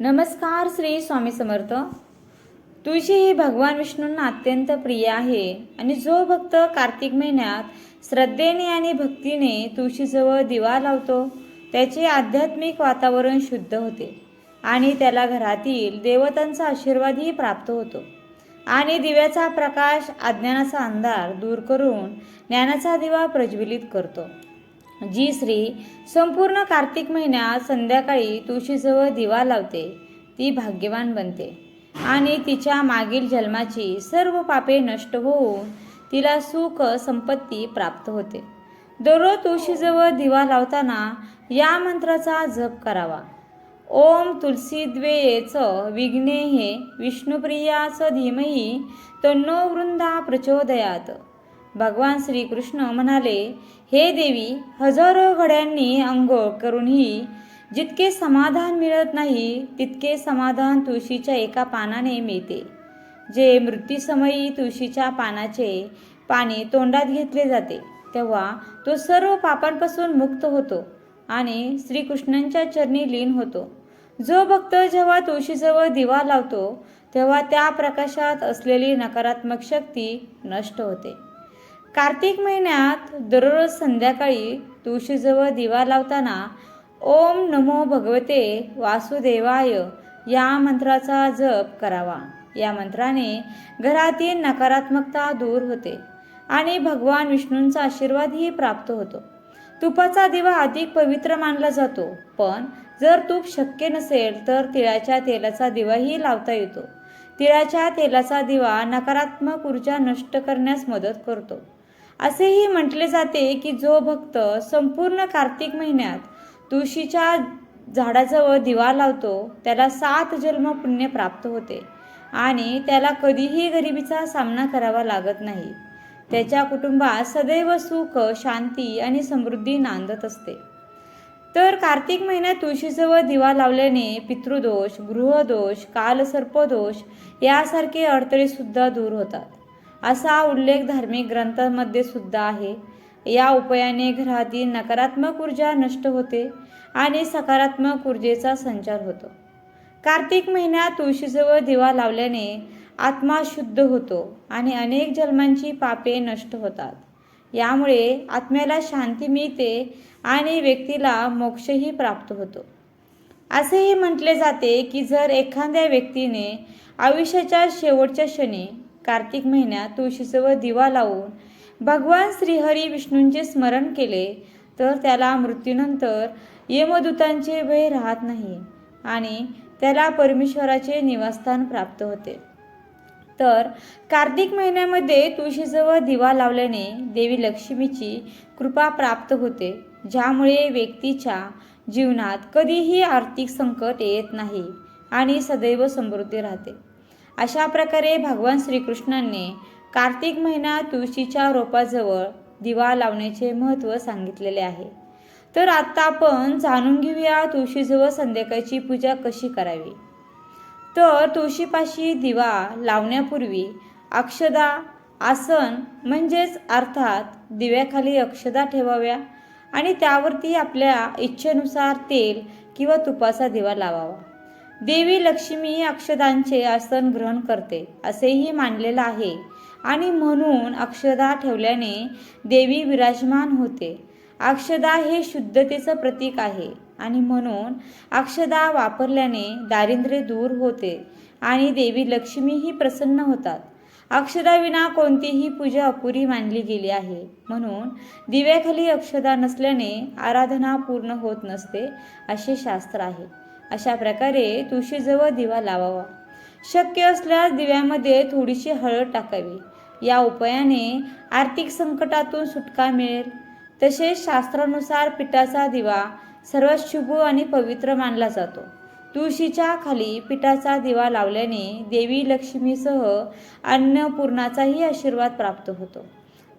नमस्कार. श्री स्वामी समर्थ. तुळशी ही भगवान विष्णूंना अत्यंत प्रिय आहे आणि जो भक्त कार्तिक महिन्यात श्रद्धेने आणि भक्तीने तुळशीजवळ दिवा लावतो त्याचे आध्यात्मिक वातावरण शुद्ध होते आणि त्याला घरातील देवतांचा आशीर्वादही प्राप्त होतो आणि दिव्याचा प्रकाश अज्ञानाचा अंधार दूर करून ज्ञानाचा दिवा प्रज्वलित करतो. जी स्त्री संपूर्ण कार्तिक महिन्यात संध्याकाळी तुळशीजवळ दिवा लावते ती भाग्यवान बनते आणि तिच्या मागील जन्माची सर्व पापे नष्ट होऊन तिला सुख संपत्ती प्राप्त होते. दररोज तुळशीजवळ दिवा लावताना या मंत्राचा जप करावा. ओम तुलसीद्वयेच विघ्नेहे विष्णुप्रियाच धीमहि तन्नो वृंदा प्रचोदयात. भगवान श्रीकृष्ण म्हणाले, हे देवी, हजारो घड्यांनी अंघोळ करूनही जितके समाधान मिळत नाही तितके समाधान तुळशीच्या एका पानाने मिळते. जे मृत्यूसमयी तुळशीच्या पानाचे पाणी तोंडात घेतले जाते तेव्हा तो सर्व पापांपासून मुक्त होतो आणि श्रीकृष्णांच्या चरणी लीन होतो. जो भक्त जेव्हा तुळशीजवळ दिवा लावतो तेव्हा त्या प्रकाशात असलेली नकारात्मक शक्ती नष्ट होते. कार्तिक महिन्यात दररोज संध्याकाळी तुळशीजवळ दिवा लावताना ओम नमो भगवते वासुदेवाय या मंत्राचा जप करावा. या मंत्राने घरातील नकारात्मकता दूर होते आणि भगवान विष्णूंचा आशीर्वादही प्राप्त होतो. तुपाचा दिवा अधिक पवित्र मानला जातो, पण जर तूप शक्य नसेल तर तिळाच्या तेलाचा दिवाही लावता येतो. तिळाच्या तेलाचा दिवा नकारात्मक ऊर्जा नष्ट करण्यास मदत करतो. असेही म्हटले जाते की जो भक्त संपूर्ण कार्तिक महिन्यात तुळशीच्या झाडाजवळ दिवा लावतो त्याला 7 जन्म पुण्य प्राप्त होते आणि त्याला कधीही गरिबीचा सामना करावा लागत नाही. त्याच्या कुटुंबात सदैव सुख, शांती आणि समृद्धी नांदत असते. तर कार्तिक महिन्यात तुळशीजवळ दिवा लावल्याने पितृदोष, गृहदोष, कालसर्पदोष यासारखे अडथळे सुद्धा दूर होतात असा उल्लेख धार्मिक ग्रंथांमध्ये सुद्धा आहे. या उपायाने घरातील नकारात्मक ऊर्जा नष्ट होते आणि सकारात्मक ऊर्जेचा संचार होतो. कार्तिक महिन्यात तुळशीजवळ दिवा लावल्याने आत्मा शुद्ध होतो आणि अनेक जन्मांची पापे नष्ट होतात. यामुळे आत्म्याला शांती मिळते आणि व्यक्तीला मोक्षही प्राप्त होतो. असेही म्हटले जाते की जर एखाद्या व्यक्तीने आयुष्याच्या शेवटच्या क्षणी कार्तिक महिन्यात तुळशीजवळ दिवा लावून भगवान श्रीहरी विष्णूंचे स्मरण केले तर त्याला मृत्यूनंतर यमदूतांचे भय राहत नाही आणि त्याला परमेश्वराचे निवासस्थान प्राप्त होते. तर कार्तिक महिन्यामध्ये तुळशीजवळ दिवा लावल्याने देवी लक्ष्मीची कृपा प्राप्त होते, ज्यामुळे व्यक्तीच्या जीवनात कधीही आर्थिक संकट येत नाही आणि सदैव समृद्धी राहते. अशा प्रकारे भगवान श्रीकृष्णांनी कार्तिक महिन्यात तुळशीच्या रोपाजवळ दिवा लावण्याचे महत्त्व सांगितलेले आहे. तर आता आपण जाणून घेऊया तुळशीजवळ संध्याकाळची पूजा कशी करावी. तर तुळशीपाशी दिवा लावण्यापूर्वी अक्षदा आसन म्हणजेच अर्थात दिव्याखाली अक्षदा ठेवाव्या आणि त्यावरती आपल्या इच्छेनुसार तेल किंवा तुपाचा दिवा लावावा. देवी लक्ष्मी अक्षदांचे आसन ग्रहण करते असेही मानलेलं आहे आणि म्हणून अक्षदा ठेवल्याने देवी विराजमान होते. अक्षदा हे शुद्धतेचं प्रतीक आहे आणि म्हणून अक्षदा वापरल्याने दारिद्र्य दूर होते आणि देवी लक्ष्मीही प्रसन्न होतात. अक्षदाविना कोणतीही पूजा अपुरी मानली गेली आहे, म्हणून दिव्याखाली अक्षदा नसल्याने आराधना पूर्ण होत नसते असे शास्त्र आहे. अशा प्रकारे तुळशीजवळ दिवा लावावा. शक्य असल्यास दिव्यामध्ये थोडीशी हळद टाकावी. या उपायाने आर्थिक संकटातून सुटका मिळेल. तसेच शास्त्रानुसार पिठाचा दिवा सर्वात शुभ आणि पवित्र मानला जातो. तुळशीच्या खाली पिठाचा दिवा लावल्याने देवी लक्ष्मीसह अन्नपूर्णाचाही आशीर्वाद प्राप्त होतो.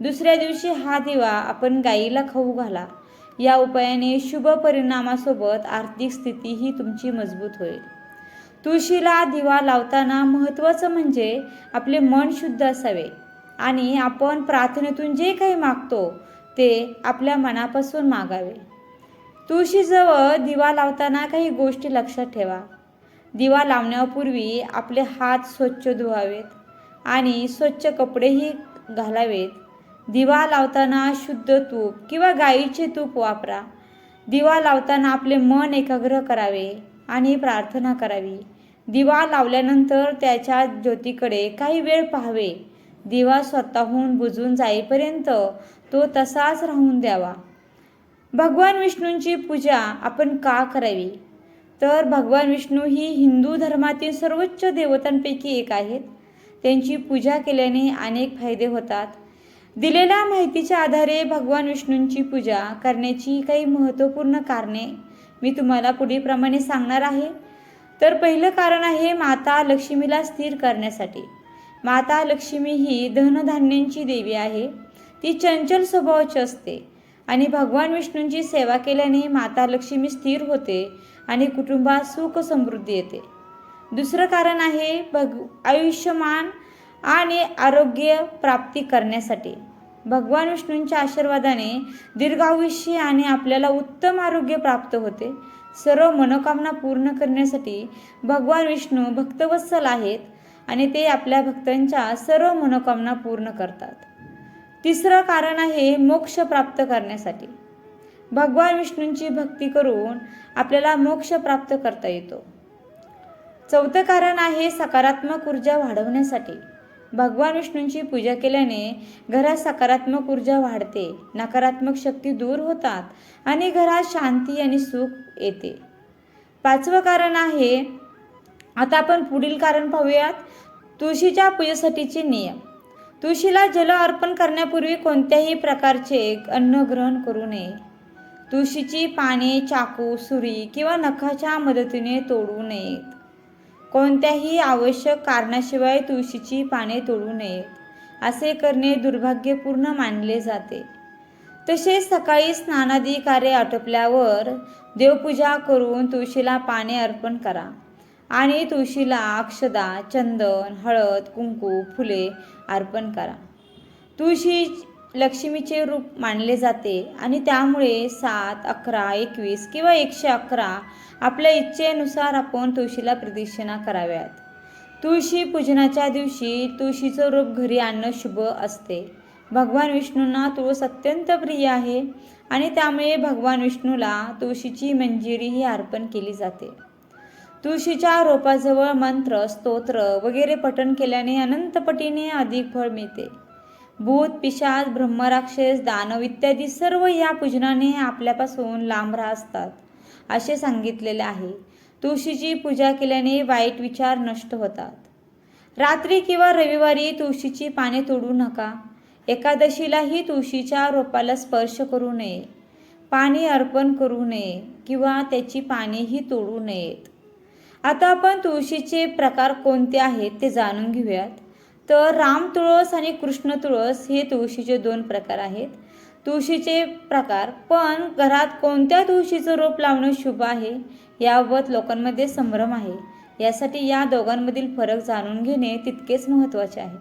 दुसऱ्या दिवशी हा दिवा आपण गायीला खाऊ घाला. या उपायाने शुभ परिणामासोबत आर्थिक स्थितीही तुमची मजबूत होईल. तुळशीला दिवा लावताना महत्त्वाचं म्हणजे आपले मन शुद्ध असावे आणि आपण प्रार्थनेतून जे काही मागतो ते आपल्या मनापासून मागावे. तुळशीजवळ दिवा लावताना काही गोष्टी लक्षात ठेवा. दिवा लावण्यापूर्वी आपले हात स्वच्छ धुवावेत आणि स्वच्छ कपडेही घालावेत. दिवा लावताना शुद्ध तूप किंवा गाईचे तूप वापरा. दिवा लावताना आपले मन एकाग्र करावे आणि प्रार्थना करावी. दिवा लावल्यानंतर त्याच्या ज्योतीकडे काही वेळ पाहावे. दिवा स्वतःहून बुजून जाईपर्यंत तो तसाच राहून द्यावा. भगवान विष्णूंची पूजा आपण का करावी? तर भगवान विष्णू ही हिंदू धर्मातील सर्वोच्च देवतांपैकी एक आहेत. त्यांची पूजा केल्याने अनेक फायदे होतात. दिलेल्या माहितीच्या आधारे भगवान विष्णूंची पूजा करण्याची काही महत्त्वपूर्ण कारणे मी तुम्हाला पुढीलप्रमाणे सांगणार आहे. तर पहिलं कारण आहे माता लक्ष्मीला स्थिर करण्यासाठी. माता लक्ष्मी ही धनधान्यांची देवी आहे. ती चंचल स्वभावाची असते आणि भगवान विष्णूंची सेवा केल्याने माता लक्ष्मी स्थिर होते आणि कुटुंबात सुख समृद्धी येते. दुसरं कारण आहे आयुष्यमान आणि आरोग्य प्राप्ती करण्यासाठी. भगवान विष्णूंच्या आशीर्वादाने दीर्घायुष्य आणि आपल्याला उत्तम आरोग्य प्राप्त होते. सर्व मनोकामना पूर्ण करण्यासाठी भगवान विष्णू भक्तवत्सल आहेत आणि ते आपल्या भक्तांच्या सर्व मनोकामना पूर्ण करतात. तिसरं कारण आहे मोक्ष प्राप्त करण्यासाठी. भगवान विष्णूंची भक्ती करून आपल्याला मोक्ष प्राप्त करता येतो. चौथं कारण आहे सकारात्मक ऊर्जा वाढवण्यासाठी. भगवान विष्णूंची पूजा केल्याने घरात सकारात्मक ऊर्जा वाढते, नकारात्मक शक्ती दूर होतात आणि घरात शांती आणि सुख येते. पाचवं कारण आहे, आता आपण पुढील कारण पाहूयात, तुळशीच्या पूजेसाठीचे नियम. तुळशीला जल अर्पण करण्यापूर्वी कोणत्याही प्रकारचे अन्न ग्रहण करू नये. तुळशीची पाने चाकू, सुरी किंवा नखाच्या मदतीने तोडू नयेत. कोणत्याही आवश्यक कारणाशिवाय तुळशीची पाने तोडू नयेत. असे करणे दुर्भाग्यपूर्ण मानले जाते. तसेच सकाळी स्नानादी कार्य आटोपल्यावर देवपूजा करून तुळशीला पाने अर्पण करा आणि तुळशीला अक्षदा, चंदन, हळद, कुंकू, फुले अर्पण करा. तुळशी लक्ष्मीचे रूप मानले जाते आणि त्यामुळे 7, 11, 21 किंवा 111 आपल्या इच्छेनुसार आपण तुळशीला प्रदक्षिणा कराव्यात. तुळशी पूजनाच्या दिवशी तुळशीचं रूप घरी आणणं शुभ असते. भगवान विष्णूंना तुळस अत्यंत प्रिय आहे आणि त्यामुळे भगवान विष्णूला तुळशीची मंजिरीही अर्पण केली जाते. तुळशीच्या रोपाजवळ मंत्र, स्तोत्र वगैरे पठण केल्याने अनंतपटीने अधिक फळ मिळते. भूत, पिशाच, ब्रह्मराक्षस, दानव इत्यादी सर्व या पूजनाने आपल्यापासून लांब राहतात असे सांगितलेले आहे. तुळशीची पूजा केल्याने वाईट विचार नष्ट होतात. रात्री किंवा रविवारी तुळशीची पाने तोडू नका. एकादशीलाही तुळशीच्या रोपाला स्पर्श करू नये, पाणी अर्पण करू नये किंवा त्याची पानेही तोडू नयेत. आता आपण तुळशीचे प्रकार कोणते आहेत ते जाणून घेऊयात. तर राम तुळस आणि कृष्ण तुळस हे तुळशीचे 2 प्रकार आहेत. तुळशीचे प्रकार, पण घरात कोणत्या तुळशीचं रोप लावणं शुभ आहे याबाबत लोकांमध्ये संभ्रम आहे. यासाठी या दोघांमधील फरक जाणून घेणे तितकेच महत्त्वाचे आहे.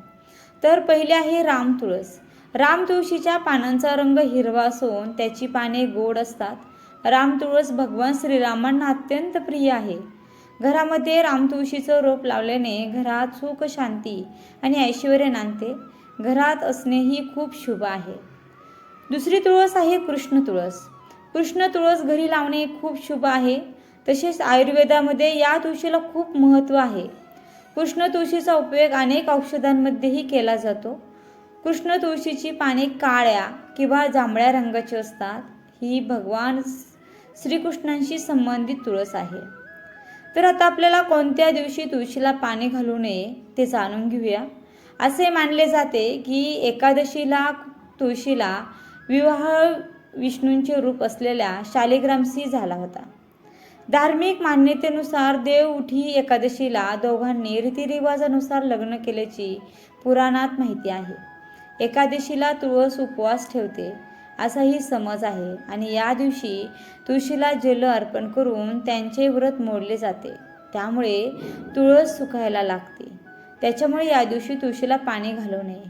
तर पहिले आहे राम तुळस. राम तुळशीच्या पानांचा रंग हिरवा असून त्याची पाने गोड असतात. राम तुळस भगवान श्रीरामांना अत्यंत प्रिय आहे. घरामध्ये रामतुळशीचं रोप लावल्याने घरात सुख, शांती आणि ऐश्वर्य नांदते. घरात असणेही खूप शुभ आहे. दुसरी तुळस आहे कृष्ण तुळस. कृष्ण तुळस घरी लावणे खूप शुभ आहे. तसेच आयुर्वेदामध्ये या तुळशीला खूप महत्त्व आहे. कृष्ण तुळशीचा उपयोग अनेक औषधांमध्येही केला जातो. कृष्ण तुळशीची पाने काळ्या किंवा जांभळ्या रंगाची असतात. ही भगवान श्रीकृष्णांशी संबंधित तुळस आहे. तर आता आपल्याला कोणत्या दिवशी तुळशीला पाणी घालू नये ते जाणून घेऊया. असे मानले जाते की एकादशीला तुळशीला विवाह विष्णूंचे रूप असलेल्या शालिग्रामशी झाला होता. धार्मिक मान्यतेनुसार देवउठी एकादशीला दोघांनी रीतिरिवाजानुसार लग्न केल्याची पुराणात माहिती आहे. एकादशीला तुळस उपवास ठेवते असाही समज आहे आणि या दिवशी तुळशीला जल अर्पण करून त्यांचे व्रत मोडले जाते. त्यामुळे तुळस सुकायला लागते. त्याच्यामुळे या दिवशी तुळशीला पाणी घालू नये.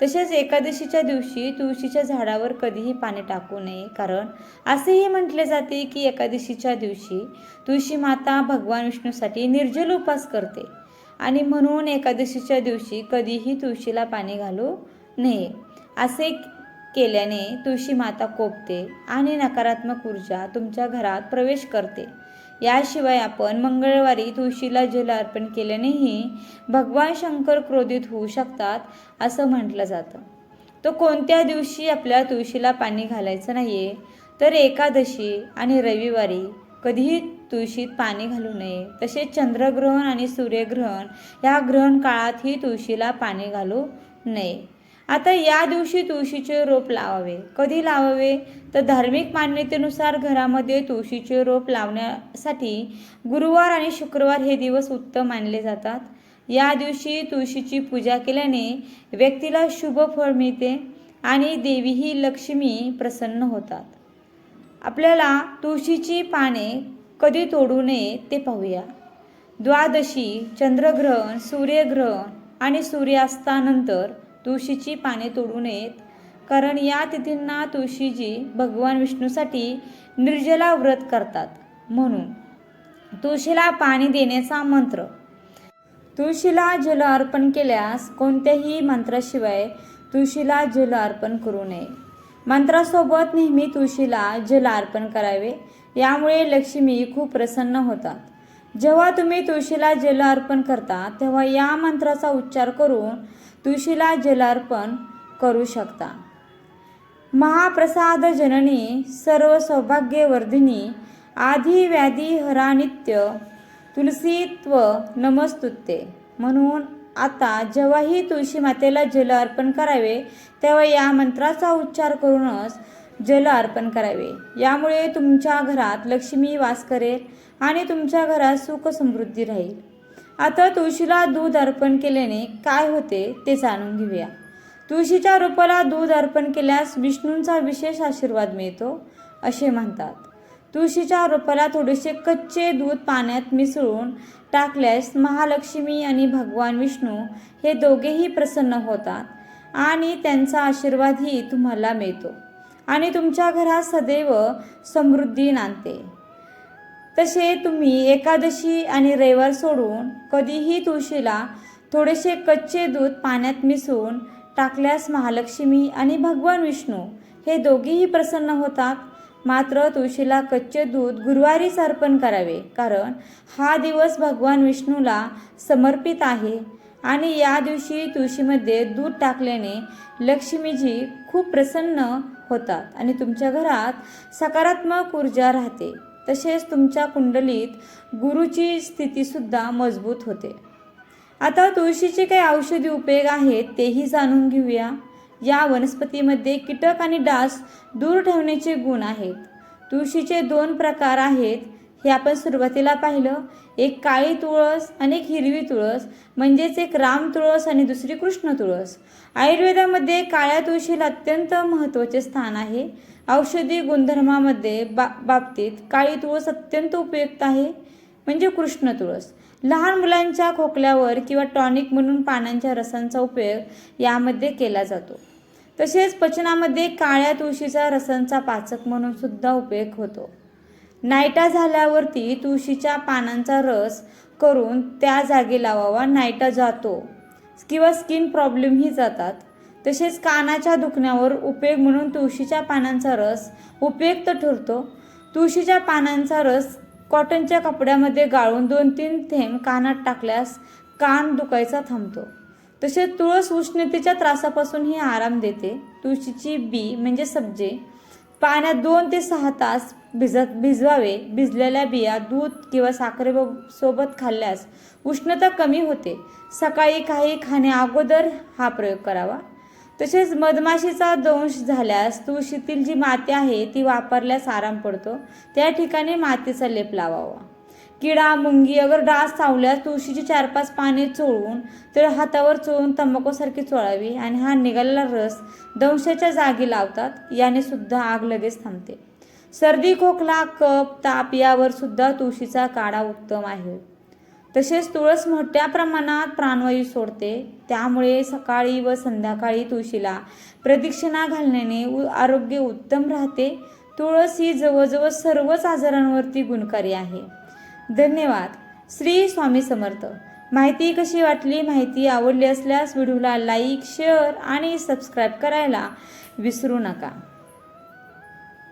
तसेच एकादशीच्या दिवशी तुळशीच्या झाडावर कधीही पाणी टाकू नये, कारण असेही म्हटले जाते की एकादशीच्या दिवशी तुळशी माता भगवान विष्णूसाठी निर्जल उपवास करते आणि म्हणून एकादशीच्या दिवशी कधीही तुळशीला पाणी घालू नये. असे केल्याने तुळशी माता कोपते आणि नकारात्मक ऊर्जा तुमच्या घरात प्रवेश करते. याशिवाय आपण मंगळवारी तुळशीला जल अर्पण केल्यानेही भगवान शंकर क्रोधित होऊ शकतात असं म्हटलं जातं. तो कोणत्या दिवशी आपल्या तुळशीला पाणी घालायचं नाहीये, तर एकादशी आणि रविवारी कधीही तुळशीत पाणी घालू नये. तसेच चंद्रग्रहण आणि सूर्यग्रहण या ग्रहण काळातही तुळशीला पाणी घालू नये. आता या दिवशी तुळशीचे रोप लावावे. कधी लावावे, तर धार्मिक मान्यतेनुसार घरामध्ये तुळशीचे रोप लावण्यासाठी गुरुवार आणि शुक्रवार हे दिवस उत्तम मानले जातात. या दिवशी तुळशीची पूजा केल्याने व्यक्तीला शुभ फळ मिळते आणि देवीही लक्ष्मी प्रसन्न होतात. आपल्याला तुळशीची पाने कधी तोडू नये ते पाहूया. द्वादशी, चंद्रग्रहण, सूर्यग्रहण आणि सूर्यास्तानंतर तुळशीची पाने तोडू नयेत, कारण या तिथींना तुळशीजी भगवान विष्णूसाठी निर्जला व्रत करतात. म्हणून तुळशीला पाणी देण्याचा मंत्र. तुळशीला जल अर्पण केल्यास कोणत्याही मंत्राशिवाय तुळशीला जल अर्पण करू नये. मंत्रासोबत नेहमी तुळशीला जल अर्पण करावे. यामुळे लक्ष्मी खूप प्रसन्न होतात. जेव्हा तुम्ही तुळशीला जल अर्पण करता तेव्हा या मंत्राचा उच्चार करून तुळशीला जलार्पण करू शकता. महाप्रसाद जननी सर्व सौभाग्यवर्धिनी आधी व्याधी हरा नित्य तुलसीत्व नमस्तुते. म्हणून आता जेव्हाही तुळशी मातेला जल अर्पण करावे तेव्हा या मंत्राचा उच्चार करूनच जल अर्पण करावे. यामुळे तुमच्या घरात लक्ष्मी वास करेल आणि तुमच्या घरात सुख समृद्धी राहील. आता तुळशीला दूध अर्पण केल्याने काय होते ते जाणून घेऊया. तुळशीच्या रोपाला दूध अर्पण केल्यास विष्णूंचा विशेष आशीर्वाद मिळतो असे म्हणतात. तुळशीच्या रोपाला थोडेसे कच्चे दूध पाण्यात मिसळून टाकल्यास महालक्ष्मी आणि भगवान विष्णू हे दोघेही प्रसन्न होतात आणि त्यांचा आशीर्वादही तुम्हाला मिळतो आणि तुमच्या घरात सदैव समृद्धी नांदते. तसे तुम्ही एकादशी आणि रविवार सोडून कधीही तुळशीला थोडेसे कच्चे दूध पाण्यात मिसळून टाकल्यास महालक्ष्मी आणि भगवान विष्णू हे दोघेही प्रसन्न होतात. मात्र तुळशीला कच्चे दूध गुरुवारीच अर्पण करावे, कारण हा दिवस भगवान विष्णूला समर्पित आहे आणि या दिवशी तुळशीमध्ये दूध टाकल्याने लक्ष्मीजी खूप प्रसन्न होतात आणि तुमच्या घरात सकारात्मक ऊर्जा राहते. तसेच तुमच्या कुंडलीत गुरुची स्थितीसुद्धा मजबूत होते. आता तुळशीचे काही औषधी उपयोग आहेत तेही जाणून घेऊया. या वनस्पतीमध्ये कीटक आणि डास दूर ठेवण्याचे गुण आहेत. तुळशीचे 2 प्रकार आहेत हे आपण सुरुवातीला पाहिलं. एक काळी तुळस आणि एक हिरवी तुळस, म्हणजेच एक राम तुळस आणि दुसरी कृष्ण तुळस. आयुर्वेदामध्ये काळ्या तुळशीला अत्यंत महत्त्वाचे स्थान आहे. औषधी गुणधर्मामध्ये बाबतीत काळी तुळस अत्यंत उपयुक्त आहे, म्हणजे कृष्ण तुळस. लहान मुलांच्या खोकल्यावर किंवा टॉनिक म्हणून पानांच्या रसांचा उपयोग यामध्ये केला जातो. तसेच पचनामध्ये काळ्या तुळशीचा रसांचा पाचक म्हणून सुद्धा उपयोग होतो. नायटा झाल्यावरती तुळशीच्या पानांचा रस करून त्या जागी लावावा. नायटा जातो किंवा स्किन प्रॉब्लेमही जातात. तसेच कानाच्या दुखण्यावर उपयोग म्हणून तुळशीच्या पानांचा रस उपयुक्त ठरतो. तुळशीच्या पानांचा रस कॉटनच्या कपड्यामध्ये गाळून 2-3 थेंब कानात टाकल्यास कान दुखायचा थांबतो. तसेच तुळस उष्णतेच्या त्रासापासूनही आराम देते. तुळशीची बी म्हणजे सब्जे पाण्यात 2 ते 6 तास भिजवावे. भिजलेल्या बिया दूध किंवा साखरेसोबत खाल्ल्यास उष्णता कमी होते. सकाळी काही खाण्याअगोदर हा प्रयोग करावा. तसेच मधमाशीचा दंश झाल्यास तुळशीतील जी माती आहे ती वापरल्यास आराम पडतो. त्या ठिकाणी मातीचा लेप लावावा. किडा मुंगी अगर डास चावल्यास तुळशीची 4-5 पाने चोळून तर हातावर चोळून तंबाखूसारखी चोळावी आणि हा निघालेला रस दंशाच्या जागी लावतात. याने सुद्धा आग लगेच थांबते. सर्दी खोकला कफ ताप यावर सुद्धा तुळशीचा काढा उत्तम आहे. तसेच तुळस मोठ्या प्रमाणात प्राणवायू सोडते, त्यामुळे सकाळी व संध्याकाळी तुळशीला प्रदक्षिणा घालण्याने आरोग्य उत्तम राहते. तुळस ही जवळजवळ सर्वच आजारांवरती गुणकारी आहे. धन्यवाद. श्री स्वामी समर्थ. माहिती कशी वाटली? माहिती आवडली असल्यास व्हिडिओला लाईक, शेअर आणि सबस्क्राईब करायला विसरू नका.